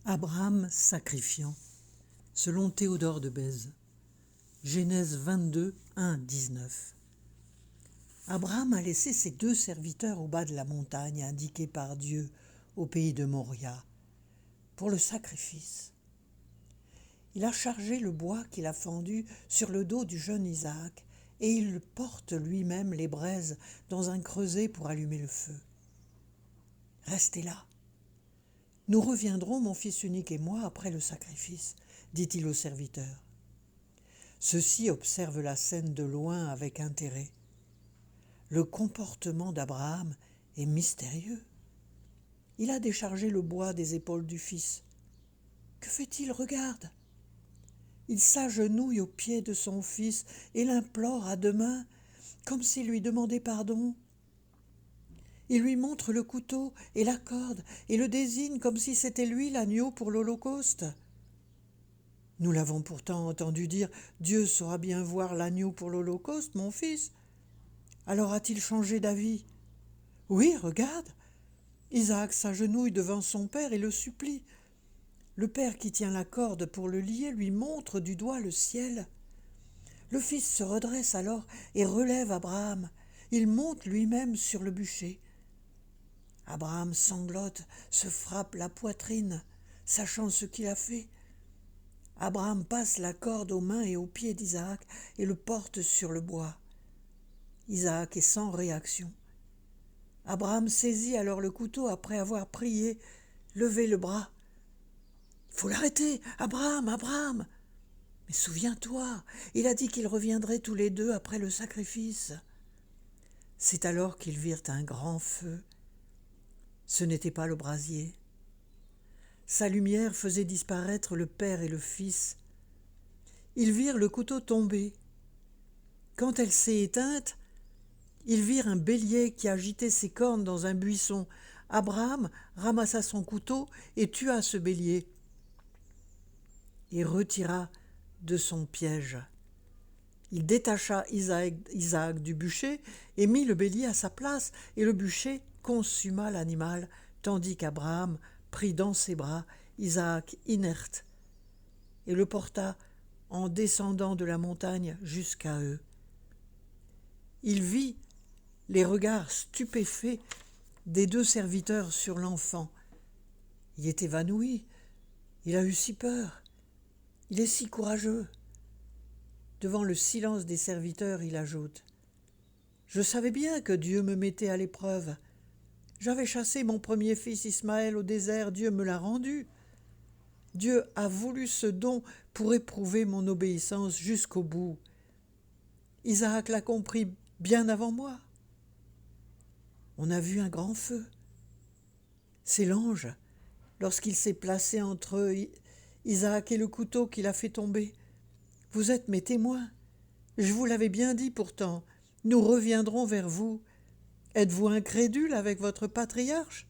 Abraham sacrifiant, selon Théodore de Bèze. Genèse 22, 1, 19. Abraham a laissé ses 2 serviteurs au bas de la montagne indiquée par Dieu au pays de Moria pour le sacrifice. Il a chargé le bois qu'il a fendu sur le dos du jeune Isaac et il porte lui-même les braises dans un creuset pour allumer le feu. « Restez là. Nous reviendrons, mon fils unique et moi, après le sacrifice, dit-il aux serviteurs. Ceux-ci observent la scène de loin avec intérêt. Le comportement d'Abraham est mystérieux. Il a déchargé le bois des épaules du fils. Que fait-il? Regarde. Il s'agenouille aux pieds de son fils et l'implore à 2 mains, comme s'il lui demandait pardon. Il lui montre le couteau et la corde et le désigne comme si c'était lui l'agneau pour l'Holocauste. Nous l'avons pourtant entendu dire « Dieu saura bien voir l'agneau pour l'Holocauste, mon fils ». Alors a-t-il changé d'avis? Oui, regarde. Isaac s'agenouille devant son père et le supplie. Le père qui tient la corde pour le lier lui montre du doigt le ciel. Le fils se redresse alors et relève Abraham. Il monte lui-même sur le bûcher. Abraham sanglote, se frappe la poitrine, sachant ce qu'il a fait. Abraham passe la corde aux mains et aux pieds d'Isaac et le porte sur le bois. Isaac est sans réaction. Abraham saisit alors le couteau après avoir prié, levé le bras. « Il faut l'arrêter, Abraham, Abraham !» Mais souviens-toi, il a dit qu'ils reviendraient tous les 2 après le sacrifice. C'est alors qu'ils virent un grand feu. Ce n'était pas le brasier. Sa lumière faisait disparaître le père et le fils. Ils virent le couteau tomber. Quand elle s'est éteinte, ils virent un bélier qui agitait ses cornes dans un buisson. Abraham ramassa son couteau et tua ce bélier et retira de son piège. Il détacha Isaac du bûcher et mit le bélier à sa place, et le bûcher consuma l'animal, tandis qu'Abraham prit dans ses bras Isaac inerte et le porta en descendant de la montagne jusqu'à eux. Il vit les regards stupéfaits des 2 serviteurs sur l'enfant. Il est évanoui, il a eu si peur, il est si courageux. Devant le silence des serviteurs, il ajoute « Je savais bien que Dieu me mettait à l'épreuve. J'avais chassé mon premier fils Ismaël au désert, Dieu me l'a rendu. Dieu a voulu ce don pour éprouver mon obéissance jusqu'au bout. Isaac l'a compris bien avant moi. On a vu un grand feu. C'est l'ange, lorsqu'il s'est placé entre Isaac et le couteau qu'il a fait tomber. Vous êtes mes témoins. Je vous l'avais bien dit pourtant. Nous reviendrons vers vous. Êtes-vous incrédule avec votre patriarche?